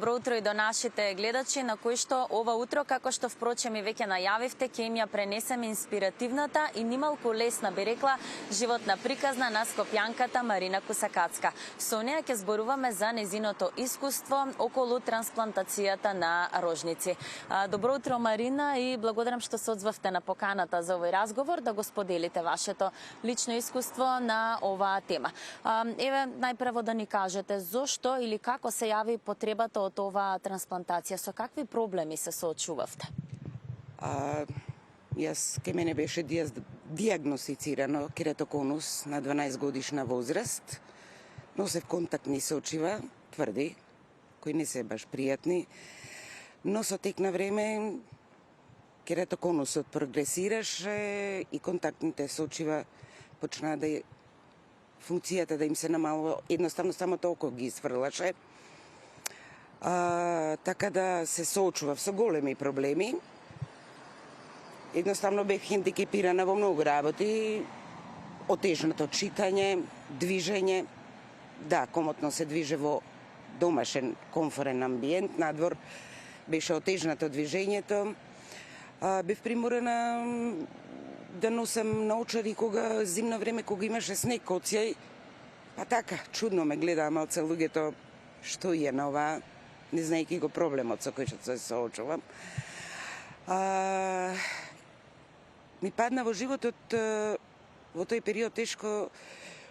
Добро утро и до нашите гледачи, на кои што ова утро, како што впрочем и веќе најавивте, ќе им ја пренесеме инспиративната и нималку лесна, би рекла, животна приказна на скопјанката Марина Кусакацка. Со неја ќе зборуваме за незиното искуство околу трансплантацијата на рожници. Добро утро, Марина, и благодарам што се одзвавте на поканата за овој разговор, да го споделите вашето лично искуство на оваа тема. Еве, најпрво да ни кажете зошто или како се јави потребата од оваа трансплантација, со какви проблеми се соочувавте? Ке мене беше диагностицирано кератоконус на 12 годишна возраст. Носев контактни сочива, тврди, кои не се баш пријатни, но со тек на време кератоконусот прогресираше и контактните сочива почнаа да функцијата да им се намалува, едноставно само толку ги сврлаше. Така да се соочував со големи проблеми. Едноставно бев хендикепирана во многу работи, отежното читање, движење. Да, комотно се движе во домашен комфорен амбиент, надвор беше отежнато движењето. Бев приморена да носам наочари кога зимно време, кога имаше снег, коцјај. Па така, чудно ме гледаа малце луѓето, што е на ова, не знаејќи го проблемот со кој што се соочувам. Ми падна во животот во тој период тешко,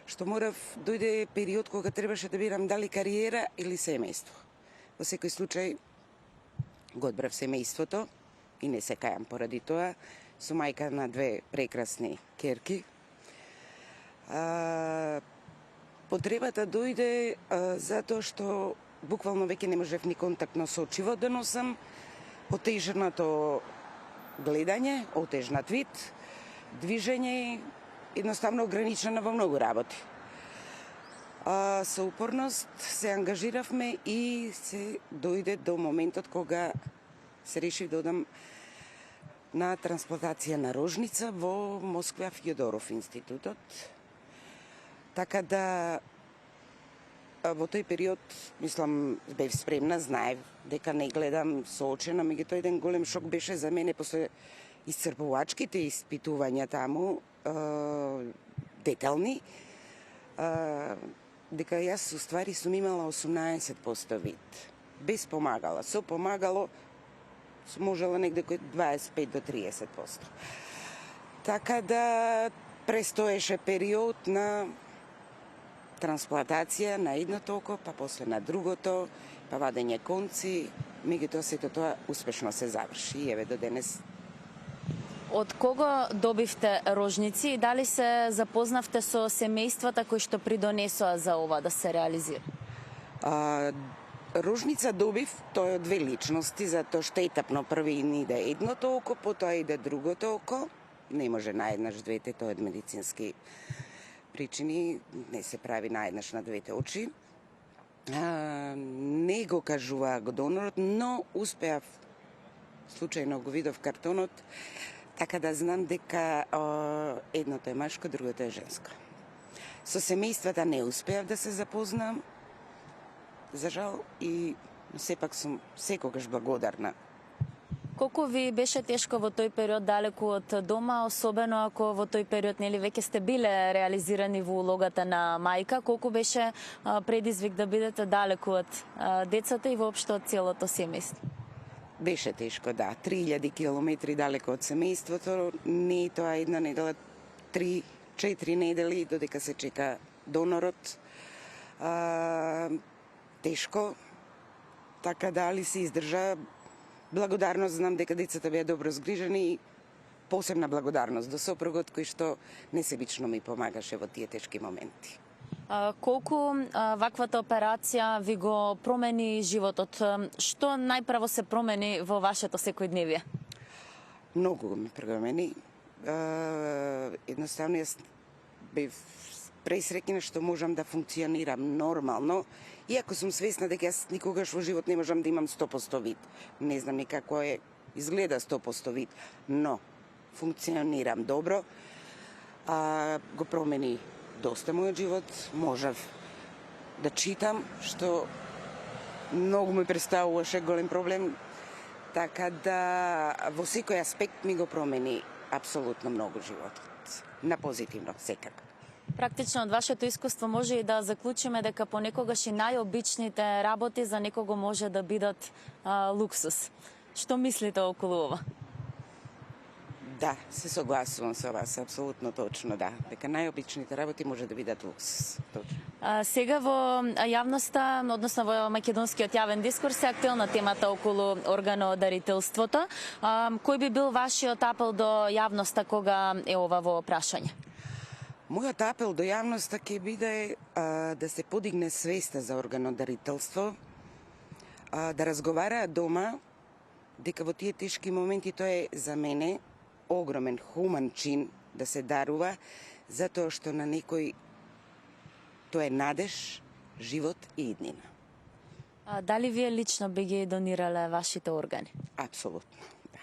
што морав, дојде период кога требаше да бирам дали кариера или семејство. Во секој случај го одбрав семејството и не се кајам поради тоа. Со мајка на две прекрасни керки. Потребата дојде затоа што буквално веќе не можев ни контактно сочиво да носам, отежното гледање, отежнат вид, движење, едноставно ограничена во многу работи. Со упорност се ангажиравме и се дојде до моментот кога се решив да одам на трансплантација на рожница во Москва Фјодоров институтот. Така да во тој период, мислам, бев спремна, знаев дека не гледам соочено, меѓутоа еден голем шок беше за мене после исцрпувачките испитувања таму, детални, дека јас уствари сум имала 18% вид. Без помагала, со помагало можела негде кој 25 до 30%. Така да престоеше период на трансплантација на едното око, па после на другото, па вадење конци, меѓутоа сето тоа успешно се заврши и еве до денес. Од кого добивте рожници и дали се запознавте со семејствата кои што придонесоа за ова да се реализира? Рожница добив, тоа е од две личности, затоа што етапно први ни иде едното око, потоа иде другото око. Не може наеднаш двете, тоа од медицински причини, не се прави наеднаш на двете очи. Не го кажуваа го донорот, но успеав, случајно го видов картонот, така да знам дека едното е машко, другото е женско. Со семејствата не успеав да се запознам, за жал, и сепак сум секогаш благодарна. Колку ви беше тешко во тој период далеку од дома, особено ако во тој период нели веќе сте биле реализирани во улогата на мајка, колку беше предизвик да бидете далеку од децата и воопшто од целото семејство? Беше тешко, да. 3000 километри далеко од семејството, не е тоа една недела, 3-4 недели додека се чека донорот. Тешко, така дали се издржа. Благодарност, знам дека децата беа добро згрижени и посебна благодарност до сопругот кој што несебично ми помагаше во тие тешки моменти. Колку ваквата операција ви го промени животот? Што најпрво се промени во вашето секојдневие? Многу го ми промени. Едноставно јас бев пресреќна што можам да функционирам нормално, иако сум свесна дека јас никогаш во живот не можам да имам 100% вид. Не знам ни како изгледа 100% вид, но функционирам добро. Го промени доста мојот живот, можев да читам, што многу ми представуваше голем проблем, така да во секој аспект ми го промени апсолутно многу животот. На позитивно, секако. Практично од вашето искуство може и да заклучиме дека понекогаш и најобичните работи за некого може да бидат луксус. Што мислите околу ова? Да, се согласувам со вас, апсолутно точно, да. Дека најобичните работи може да бидат луксус. Точно. Сега во јавноста, односно во македонскиот јавен дискурс е актуелна темата околу органодарителството. Кој би бил вашиот апел до јавноста кога е ова во прашање? Мојот апел до јавноста ќе биде да се подигне свеста за органодарителство, да разговараат дома, дека во тие тешки моменти тоа е за мене огромен хуман чин да се дарува, затоа што на некој тоа е надеж, живот и иднина. Дали вие лично би ги донирале вашите органи? Апсолутно, да.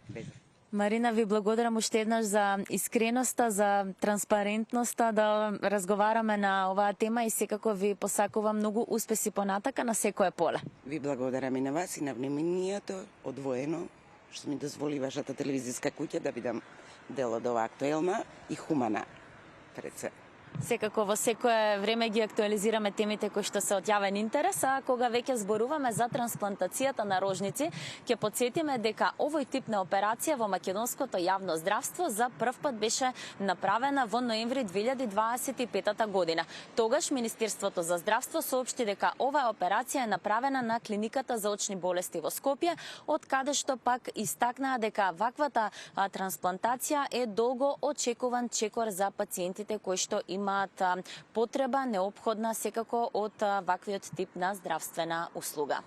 Без... Марина, ви благодарам уште еднаш за искреноста, за транспарентноста да разговараме на оваа тема и секако ви посакувам многу успеси понатака на секое поле. Ви благодарам и на вас и на вниманието одвоено што ми дозволи вашата телевизиска куќа да бидам дел од ова актуелна и хумана пред се. Секако во секое време ги актуализираме темите кои што се од јавен интерес, а кога веќе зборуваме за трансплантацијата на рожници, ќе потсетиме дека овој тип на операција во македонското јавно здравство за прв пат беше направена во ноември 2025 година. Тогаш Министерството за здравство соопшти дека оваа операција е направена на клиниката за очни болести во Скопје, од каде што пак истакнаа дека ваквата трансплантација е долго очекуван чекор за пациентите кои што имаат потреба неопходна секако од ваквиот тип на здравствена услуга.